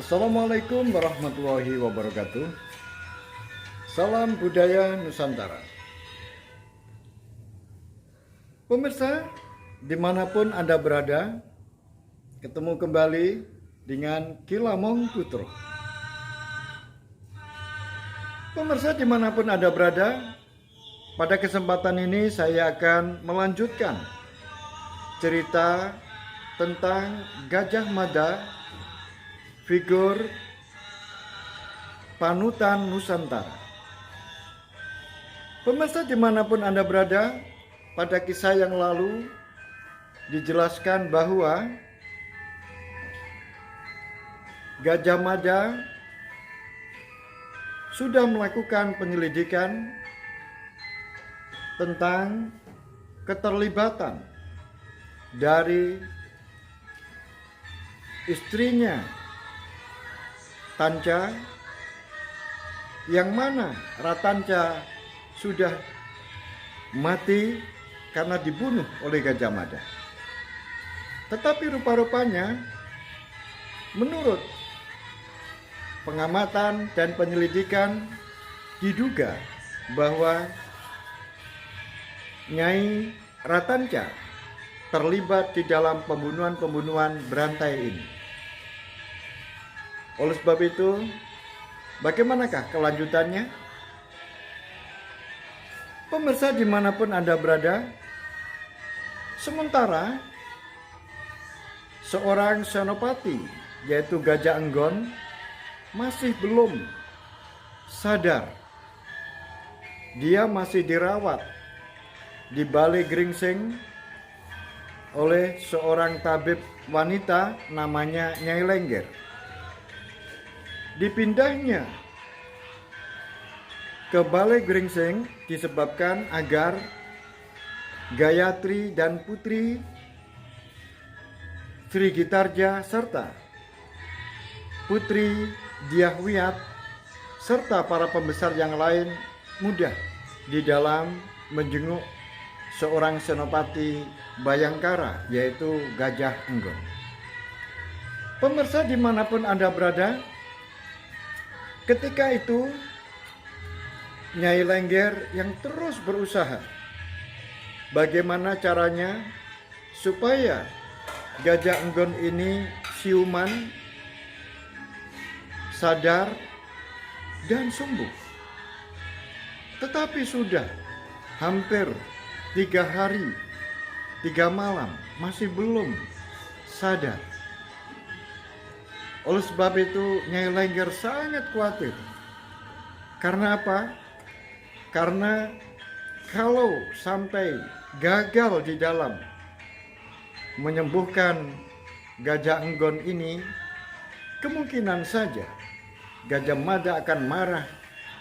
Assalamualaikum warahmatullahi wabarakatuh. Salam budaya Nusantara. Pemirsa, dimanapun Anda berada, ketemu kembali dengan Kilamong Putro. Pemirsa, dimanapun Anda berada, pada kesempatan ini saya akan melanjutkan cerita tentang Gajah Mada, figur panutan Nusantara. Pemirsa, dimanapun Anda berada, pada kisah yang lalu dijelaskan bahwa Gajah Mada sudah melakukan penyelidikan tentang keterlibatan dari istrinya Tanca, yang mana Ratanca sudah mati karena dibunuh oleh Gajah Mada. Tetapi rupa-rupanya menurut pengamatan dan penyelidikan diduga bahwa Nyai Ratanca terlibat di dalam pembunuhan berantai ini. Oleh sebab itu, bagaimanakah kelanjutannya? Pemirsa, dimanapun Anda berada, sementara seorang senopati, yaitu Gajah Enggon, masih belum sadar. Dia masih dirawat di Balai Gringsing oleh seorang tabib wanita namanya Nyai Lengger. Dipindahnya ke Balai Gringsing disebabkan agar Gayatri dan Putri Sri Gitarja serta Putri Dyahwiyat serta para pembesar yang lain mudah di dalam menjenguk seorang senopati Bayangkara, yaitu Gajah Enggon. Pemirsa, dimanapun Anda berada, ketika itu Nyai Lengger yang terus berusaha bagaimana caranya supaya Gajah Enggon ini siuman, sadar, dan sembuh. Tetapi sudah hampir 3 hari 3 malam masih belum sadar. Oleh sebab itu Nyai Lengger sangat khawatir. Karena apa? Karena kalau sampai gagal di dalam menyembuhkan Gajah Enggon ini, kemungkinan saja Gajah Mada akan marah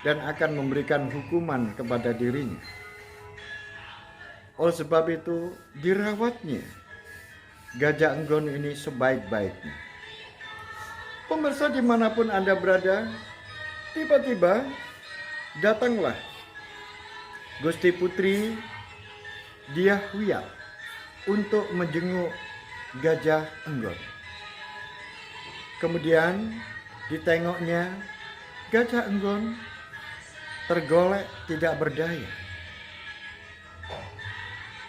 dan akan memberikan hukuman kepada dirinya. Oleh sebab itu dirawatnya Gajah Enggon ini sebaik-baiknya. Pemirsa, dimanapun Anda berada, tiba-tiba datanglah Gusti Putri Dyahwiyat untuk menjenguk Gajah Enggon. Kemudian ditengoknya Gajah Enggon tergolek tidak berdaya.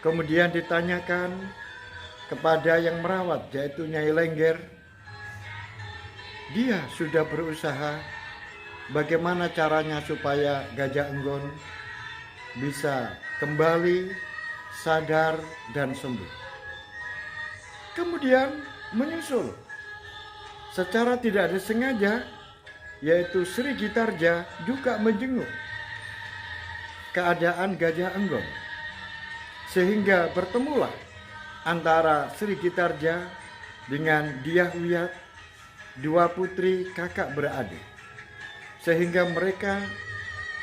Kemudian ditanyakan kepada yang merawat, yaitu Nyai Lengger. Dia sudah berusaha bagaimana caranya supaya Gajah Enggon bisa kembali sadar dan sembuh. Kemudian menyusul secara tidak disengaja, yaitu Sri Gitarja juga menjenguk keadaan Gajah Enggon, sehingga bertemulah antara Sri Gitarja dengan Dyahwiyat, dua putri kakak beradik, sehingga mereka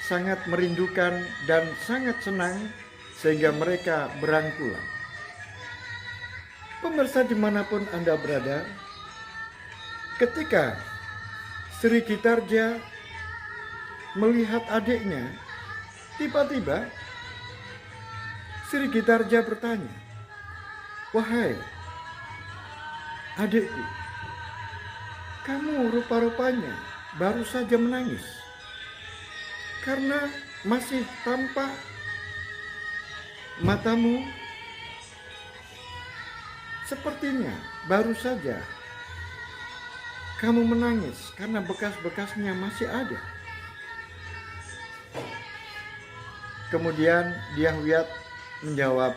sangat merindukan dan sangat senang, sehingga mereka berangkulan. Pemirsa, dimanapun Anda berada, ketika Sri Gitarja melihat adiknya, tiba-tiba Sri Gitarja bertanya, "Wahai adikku, Kamu rupa-rupanya baru saja menangis karena masih tampak matamu. Sepertinya baru saja kamu menangis karena bekas-bekasnya masih ada. Kemudian dia Huyat menjawab,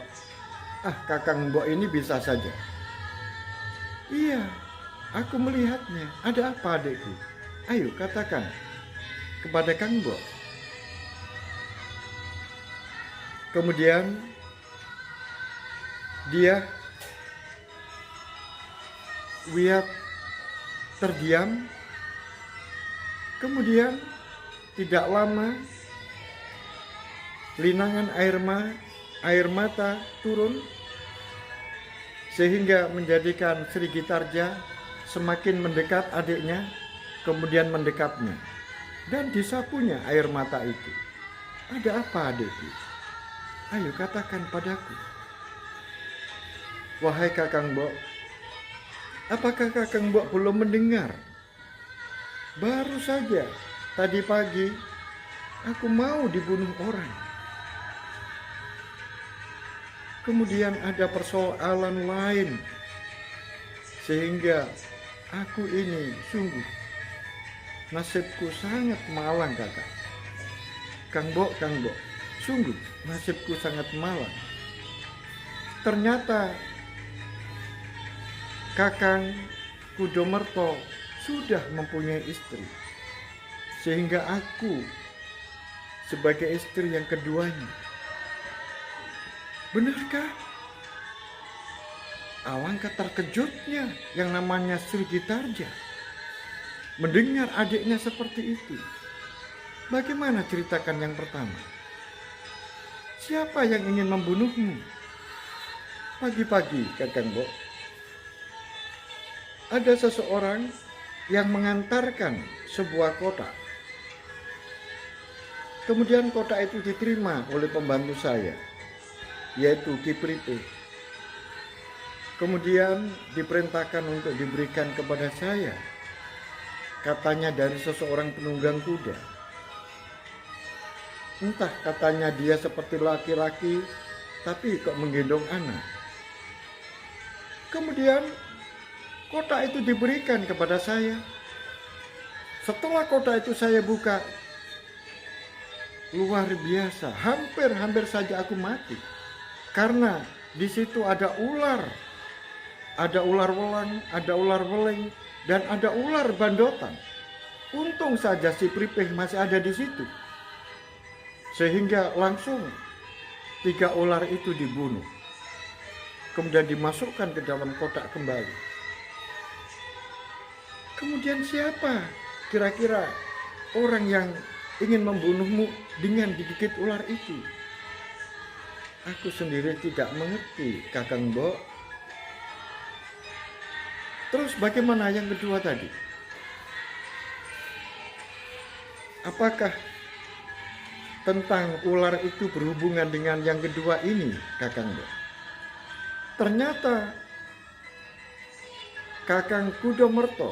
Kakang Mbok ini bisa saja. Iya, aku melihatnya. Ada apa adikku? Ayo katakan kepada Kang Mbok. Kemudian dia Huyat terdiam. Kemudian tidak lama linangan air mata turun sehingga menjadikan Sri Gitarja semakin mendekat adiknya, kemudian mendekapnya dan disapunya air mata itu. Ada apa adikku? Ayo katakan padaku. Wahai Kakang Mbok, apakah Kakang Mbok belum mendengar? Baru saja tadi pagi aku mau dibunuh orang. Kemudian ada persoalan lain sehingga aku ini sungguh nasibku sangat malang kakak. Kang Mbok, sungguh nasibku sangat malang. Ternyata Kakang Kudomerto sudah mempunyai istri, sehingga aku sebagai istri yang keduanya. Benarkah? Alangkah terkejutnya yang namanya Sri Gitarja mendengar adiknya seperti itu. Bagaimana ceritakan yang pertama? Siapa yang ingin membunuhmu? Pagi-pagi, Kakang Mbok, ada seseorang yang mengantarkan sebuah kotak. Kemudian kotak itu diterima oleh pembantu saya, yaitu Ki Pripe. Kemudian diperintahkan untuk diberikan kepada saya. Katanya dari seseorang penunggang kuda. Entah katanya dia seperti laki-laki, tapi kok menggendong anak. Kemudian kotak itu diberikan kepada saya. Setelah kotak itu saya buka, luar biasa, hampir saja aku mati. Karena di situ ada ular welang, ada ular weleng, dan ada ular bandotan. Untung saja si Pripeh masih ada di situ. Sehingga langsung 3 ular itu dibunuh. Kemudian dimasukkan ke dalam kotak kembali. Kemudian siapa kira-kira orang yang ingin membunuhmu dengan digigit ular itu? Aku sendiri tidak mengerti, Kakang Mbok. Terus bagaimana yang kedua tadi? Apakah tentang ular itu berhubungan dengan yang kedua ini, Kakang Mbok? Ternyata Kakang Kudomerto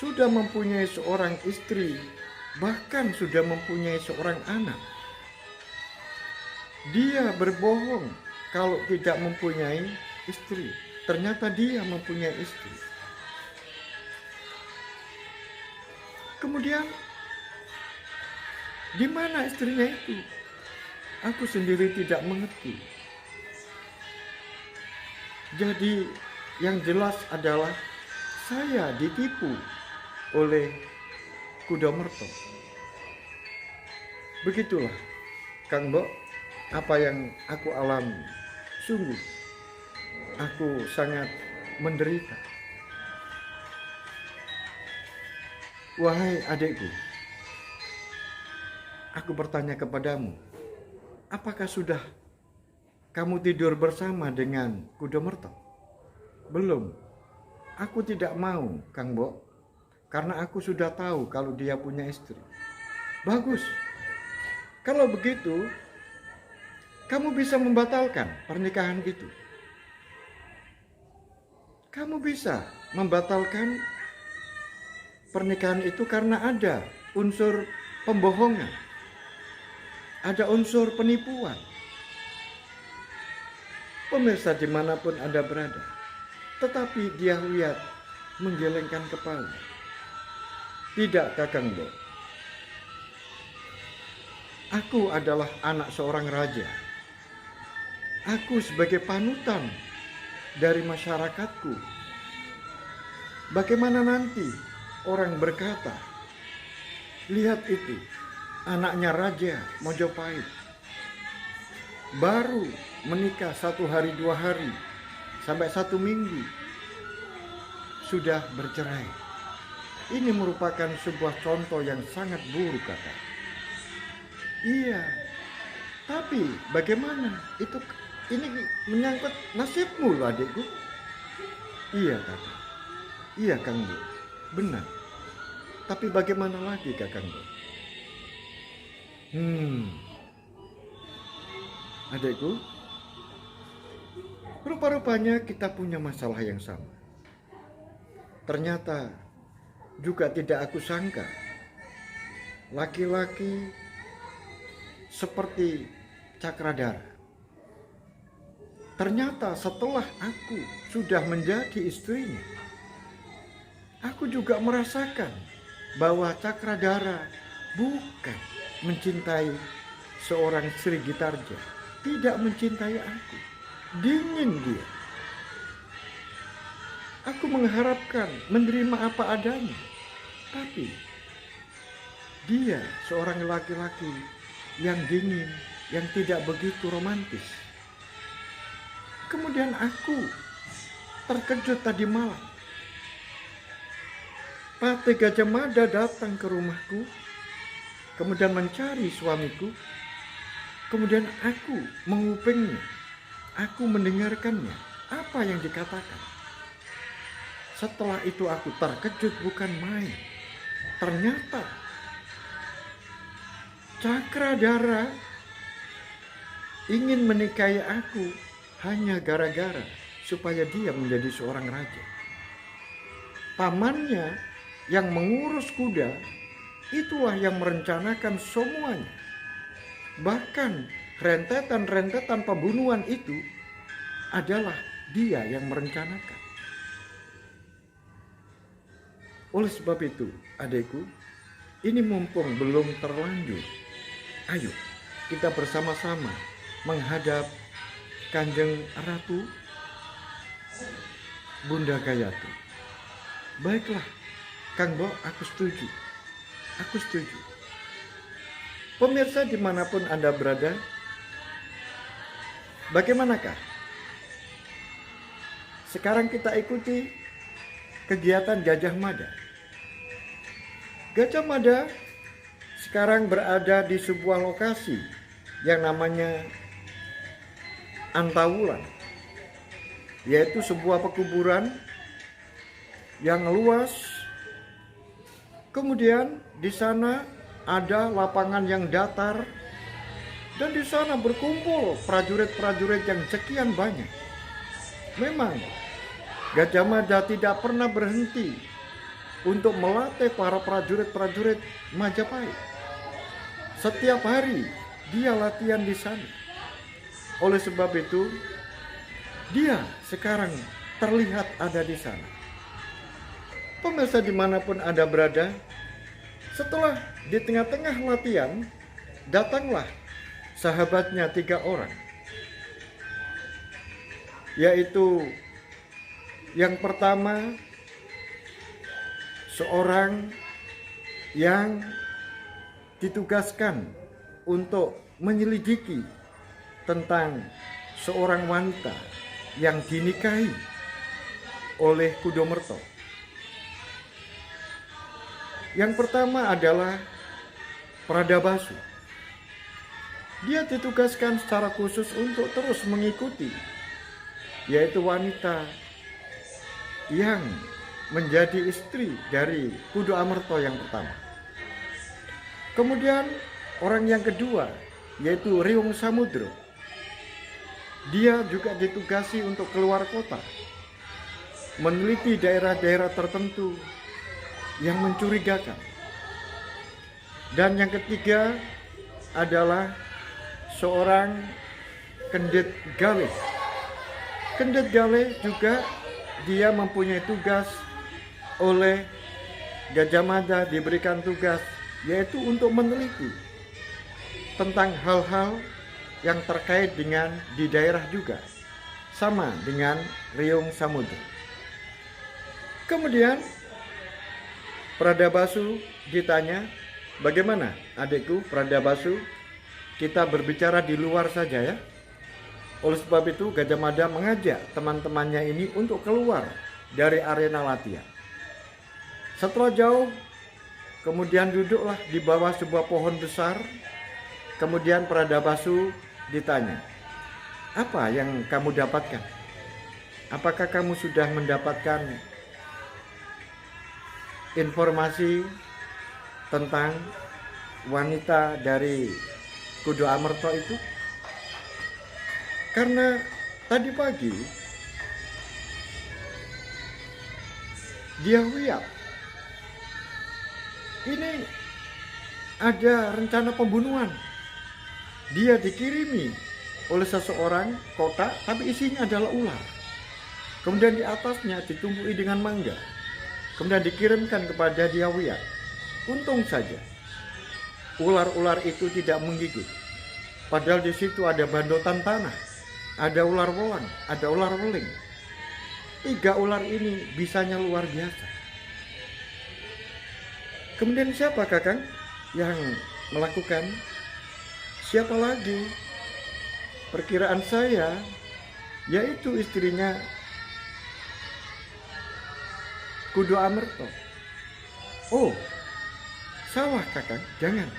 sudah mempunyai seorang istri, bahkan sudah mempunyai seorang anak. Dia berbohong kalau tidak mempunyai istri. Ternyata dia mempunyai istri. Kemudian di mana istrinya itu? Aku sendiri tidak mengerti. Jadi yang jelas adalah saya ditipu oleh Kudomerto. Begitulah, Kang Mbok, apa yang aku alami. Sungguh, aku sangat menderita. Wahai adikku, aku bertanya kepadamu, apakah sudah kamu tidur bersama dengan Kudomerto? Belum. Aku tidak mau, Kang Mbok, karena aku sudah tahu kalau dia punya istri. Bagus. Kalau begitu, kamu bisa membatalkan pernikahan itu. Kamu bisa membatalkan pernikahan itu karena ada unsur pembohongan, ada unsur penipuan. Pemirsa dimanapun Anda berada, tetapi dia lihat menggelengkan kepala. Tidak, Kakang Bo. Aku adalah anak seorang raja. Aku sebagai panutan dari masyarakatku. Bagaimana nanti orang berkata, lihat itu, anaknya Raja Mojopahit baru menikah 1 hari 2 hari sampai 1 minggu sudah bercerai. Ini merupakan sebuah contoh yang sangat buruk, Kakak. Iya, tapi bagaimana? Ini menyangkut nasibmu loh, adikku. Iya, Kakak. Iya, Kang Bu. Benar. Tapi bagaimana lagi, Kakang Bu? Adikku, rupa-rupanya kita punya masalah yang sama. Ternyata juga tidak aku sangka laki-laki seperti Cakradara. Ternyata setelah aku sudah menjadi istrinya, aku juga merasakan bahwa Cakradara bukan mencintai seorang Sri Gitarja, tidak mencintai aku. Dingin dia. Aku mengharapkan menerima apa adanya, tapi dia seorang laki-laki yang dingin, yang tidak begitu romantis. Kemudian aku terkejut tadi malam. Patih Gajah Mada datang ke rumahku, kemudian mencari suamiku. Kemudian aku mengupingnya, aku mendengarkannya, apa yang dikatakan. Setelah itu aku terkejut bukan main. Ternyata Cakradara ingin menikahi aku hanya gara-gara supaya dia menjadi seorang raja. Pamannya yang mengurus kuda, itulah yang merencanakan semuanya. Bahkan rentetan-rentetan pembunuhan itu adalah dia yang merencanakan. Oleh sebab itu, adekku, ini mumpung belum terlanjur, ayo kita bersama-sama menghadap Kanjeng Ratu Bunda Gayatri. Baiklah, Kang Bo, aku setuju. Aku setuju. Pemirsa dimanapun Anda berada, bagaimanakah? Sekarang kita ikuti kegiatan Gajah Mada. Gajah Mada sekarang berada di sebuah lokasi yang namanya Antawulan, yaitu sebuah pekuburan yang luas. Kemudian di sana ada lapangan yang datar, dan di sana berkumpul prajurit-prajurit yang sekian banyak. Memang Gajah Mada tidak pernah berhenti untuk melatih para prajurit-prajurit Majapahit. Setiap hari dia latihan di sana. Oleh sebab itu, dia sekarang terlihat ada di sana. Pemirsa dimanapun Anda berada, setelah di tengah-tengah latihan, datanglah sahabatnya 3 orang. Yaitu yang pertama, seorang yang ditugaskan untuk menyelidiki tentang seorang wanita yang dinikahi oleh Kudomerto. Yang pertama adalah Pradabasu. Dia ditugaskan secara khusus untuk terus mengikuti, yaitu wanita yang menjadi istri dari Kudo Amerto yang pertama. Kemudian orang yang kedua yaitu Riung Samudro. Dia juga ditugasi untuk keluar kota, meneliti daerah-daerah tertentu yang mencurigakan. Dan yang ketiga adalah seorang Kendit Gale. Kendit Gale juga dia mempunyai tugas oleh Gajah Mada, diberikan tugas yaitu untuk meneliti tentang hal-hal yang terkait dengan di daerah juga, sama dengan Riung Samudra. Kemudian Pradabasu ditanya, bagaimana adikku Pradabasu, kita berbicara di luar saja ya. Oleh sebab itu Gajah Mada mengajak teman-temannya ini untuk keluar dari arena latihan. Setelah jauh, kemudian duduklah di bawah sebuah pohon besar. Kemudian Pradabasu ditanya, apa yang kamu dapatkan? Apakah kamu sudah mendapatkan informasi tentang wanita dari Kudu Amerta itu? Karena tadi pagi dia lihat ini ada rencana pembunuhan. Dia dikirimi oleh seseorang kotak, tapi isinya adalah ular. Kemudian di atasnya ditumbuhi dengan mangga. Kemudian dikirimkan kepada Diawiyat. Untung saja ular-ular itu tidak menggigit. Padahal di situ ada bandotan tanah, ada ular wolang, ada ular weling. 3 ular ini bisanya luar biasa. Kemudian siapa Kakang yang melakukan? Siapa lagi? Perkiraan saya yaitu istrinya Kudu Amerta. Oh, salah Kakang, jangan.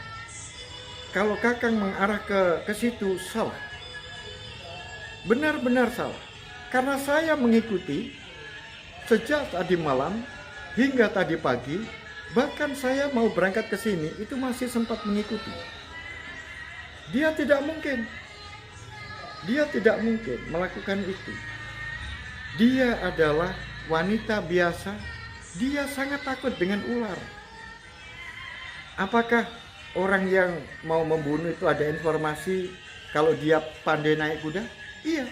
Kalau Kakang mengarah ke situ salah. Benar-benar salah. Karena saya mengikuti sejak tadi malam hingga tadi pagi, bahkan saya mau berangkat ke sini itu masih sempat mengikuti. Dia tidak mungkin melakukan itu. Dia adalah wanita biasa, dia sangat takut dengan ular. Apakah orang yang mau membunuh itu ada informasi kalau dia pandai naik kuda? Iya,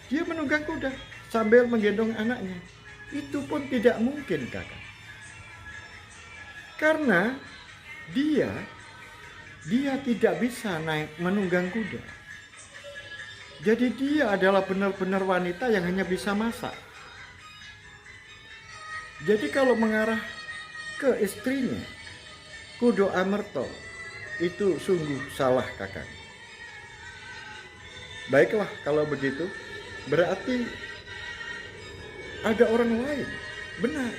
dia menunggang kuda sambil menggendong anaknya. Itu pun tidak mungkin Kakak. Karena dia tidak bisa naik menunggang kuda. Jadi dia adalah benar-benar wanita yang hanya bisa masak. Jadi kalau mengarah ke istrinya Kudu Amerta itu sungguh salah Kakak. Baiklah kalau begitu, berarti ada orang lain. Benar.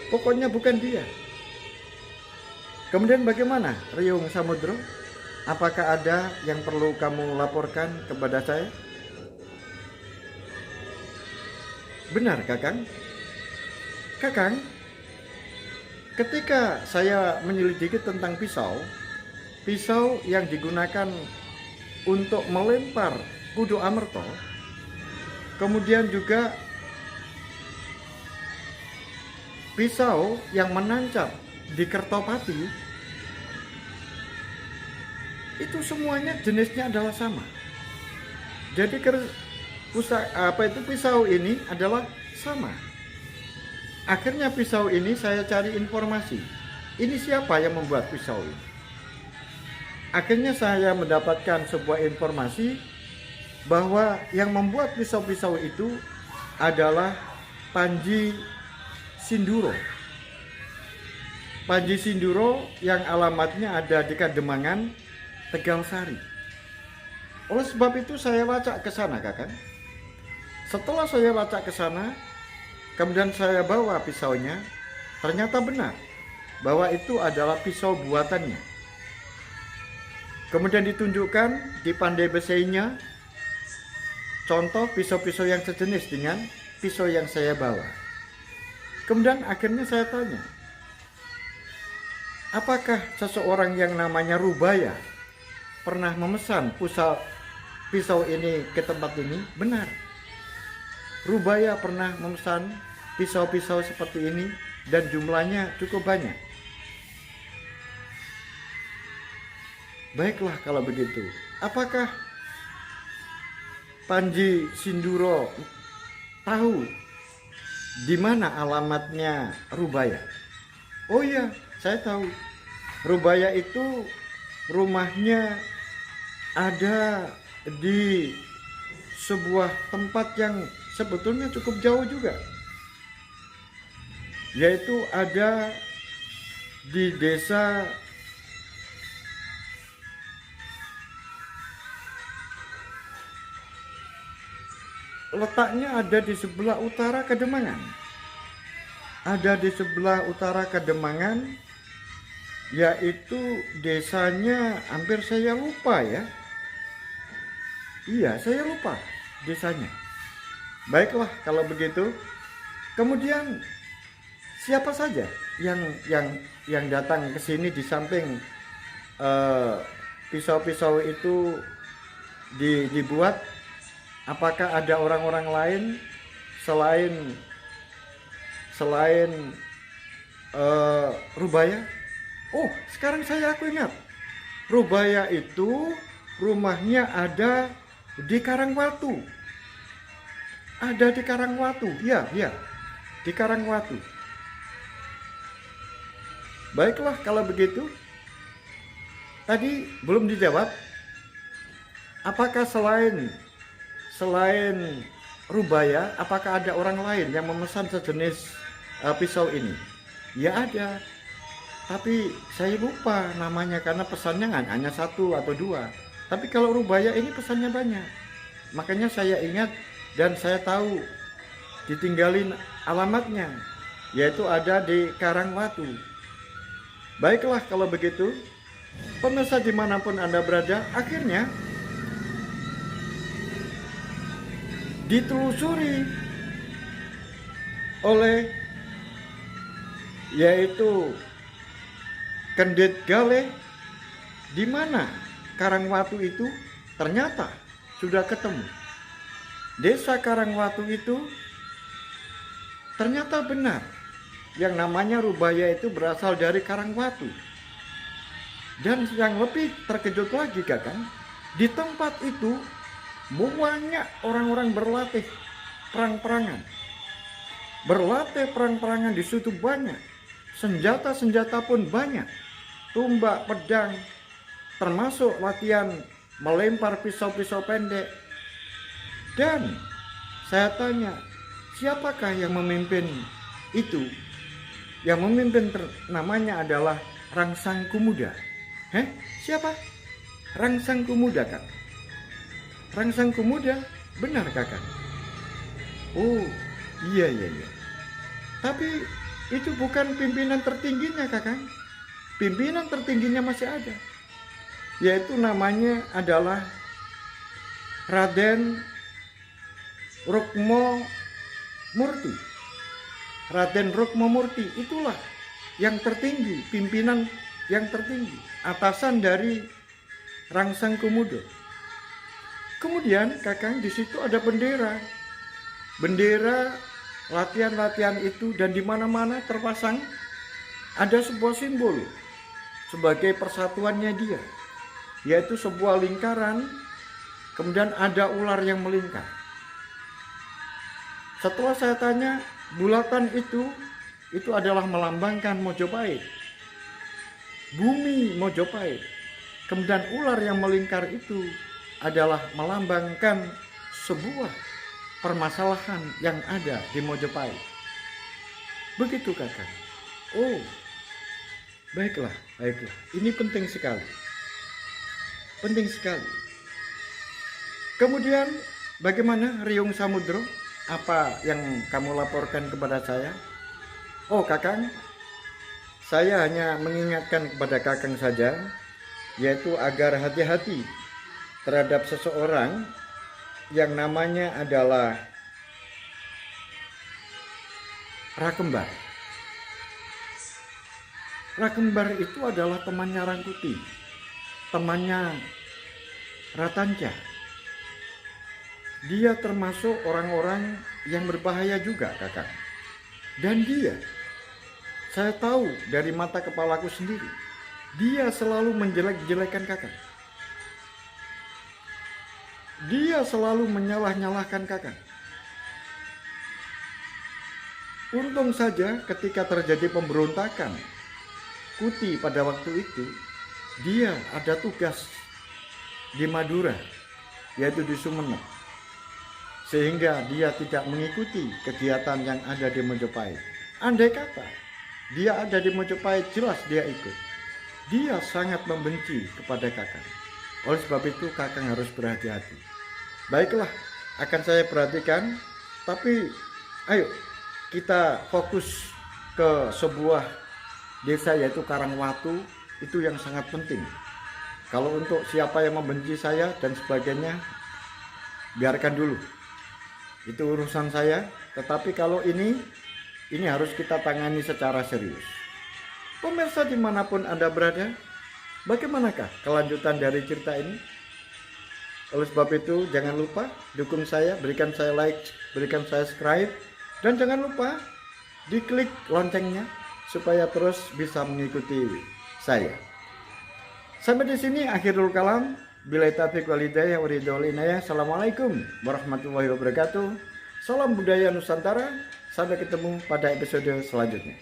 Pokoknya bukan dia. Kemudian bagaimana Riung Samudra? Apakah ada yang perlu kamu laporkan kepada saya? Benar Kakang. Kakang, ketika saya menyelidiki tentang pisau yang digunakan untuk melempar Kudu Amerta, kemudian juga pisau yang menancap di Kertopati, itu semuanya jenisnya adalah sama. Jadi pisau ini adalah sama. Akhirnya pisau ini saya cari informasi. Ini siapa yang membuat pisau ini? Akhirnya saya mendapatkan sebuah informasi bahwa yang membuat pisau-pisau itu adalah Panji Sinduro. Panji Sinduro yang alamatnya ada di Kademangan, Tegal Sari. Oleh sebab itu saya lacak ke sana, Kakak. Setelah saya lacak ke sana, kemudian saya bawa pisaunya, ternyata benar bahwa itu adalah pisau buatannya. Kemudian ditunjukkan di pandai besinya contoh pisau-pisau yang sejenis dengan pisau yang saya bawa. Kemudian akhirnya saya tanya, apakah seseorang yang namanya Rubaya pernah memesan pisau ini ke tempat ini? Benar. Rubaya pernah memesan pisau-pisau seperti ini dan jumlahnya cukup banyak. Baiklah kalau begitu. Apakah Panji Sinduro tahu di mana alamatnya Rubaya? Oh iya, saya tahu. Rubaya itu rumahnya ada di sebuah tempat yang sebetulnya cukup jauh juga, yaitu ada di desa letaknya ada di sebelah utara Kademangan. Ada di sebelah utara Kademangan, yaitu desanya hampir saya lupa ya. Iya, saya lupa desanya. Baiklah kalau begitu. Kemudian siapa saja yang datang ke sini di samping pisau-pisau itu dibuat? Apakah ada orang-orang lain selain Rubaya? Oh, sekarang aku ingat. Rubaya itu rumahnya ada di Karangwatu. Ada di Karangwatu. Ya, di Karangwatu. Baiklah kalau begitu. Tadi belum dijawab. Apakah selain Rubaya, apakah ada orang lain yang memesan sejenis pisau ini? Ya ada, tapi saya lupa namanya karena pesannya hanya 1 atau 2. Tapi kalau Rubaya ini pesannya banyak, makanya saya ingat dan saya tahu ditinggalin alamatnya, yaitu ada di Karangwatu. Baiklah kalau begitu, pemirsa dimanapun Anda berada, akhirnya ditelusuri oleh yaitu Kendit Galeh, di mana Karangwatu itu ternyata sudah ketemu. Desa Karangwatu itu ternyata benar yang namanya Rubaya itu berasal dari Karangwatu. Dan yang lebih terkejut lagi Kakang, di tempat itu banyak orang-orang berlatih perang-perangan. Berlatih perang-perangan di situ banyak. Senjata-senjata pun banyak. Tumbak, pedang, termasuk latihan melempar pisau-pisau pendek. Dan saya tanya, siapakah yang memimpin itu? Yang memimpin namanya adalah Rangsang Kumuda. Siapa? Rangsang Kumuda, Kak. Rangsang Kumuda, benar Kakak? Oh, iya. Tapi itu bukan pimpinan tertingginya, Kakak. Pimpinan tertingginya masih ada, yaitu namanya adalah Raden Rukmo Murti. Raden Rukmo Murti itulah yang tertinggi, pimpinan yang tertinggi, atasan dari Rangsang Kumuda. Kemudian Kakang, di situ ada bendera latihan-latihan itu, dan di mana-mana terpasang ada sebuah simbol sebagai persatuannya dia, yaitu sebuah lingkaran, kemudian ada ular yang melingkar. Setelah saya tanya, bulatan itu adalah melambangkan Mojopahit, bumi Mojopahit. Kemudian ular yang melingkar itu adalah melambangkan sebuah permasalahan yang ada di Mojopahit. Begitu Kakak. Oh, baiklah. Ini penting sekali. Kemudian bagaimana Riung Samudro? Apa yang kamu laporkan kepada saya? Oh Kakang, saya hanya mengingatkan kepada Kakang saja, yaitu agar hati-hati terhadap seseorang yang namanya adalah Rakembar. Rakembar itu adalah temannya Rangkuti, temannya Ratanca. Dia termasuk orang-orang yang berbahaya juga Kakak. Dan dia Saya tahu dari mata kepalaku sendiri, dia selalu menjelek-jelekan kakak. Dia selalu menyalah-nyalahkan kakak. Untung saja ketika terjadi pemberontakan Kuti pada waktu itu, dia ada tugas di Madura, yaitu di Sumeneb, sehingga dia tidak mengikuti kegiatan yang ada di Mojopahit. Andai kata dia ada di Mojopahit, jelas dia ikut. Dia sangat membenci kepada kakak. Oleh sebab itu kakak harus berhati-hati. Baiklah, akan saya perhatikan, tapi ayo kita fokus ke sebuah desa yaitu Karangwatu, itu yang sangat penting. Kalau untuk siapa yang membenci saya dan sebagainya, biarkan dulu, itu urusan saya. Tetapi kalau ini harus kita tangani secara serius. Pemirsa dimanapun Anda berada, bagaimanakah kelanjutan dari cerita ini? Oleh sebab itu jangan lupa dukung saya, berikan saya like, berikan saya subscribe, dan jangan lupa diklik loncengnya supaya terus bisa mengikuti saya. Sampai di sini akhirul kalam. Billahi taufiq wal hidayah wa ridhal inayah. Assalamualaikum warahmatullahi wabarakatuh. Salam budaya Nusantara. Sampai ketemu pada episode selanjutnya.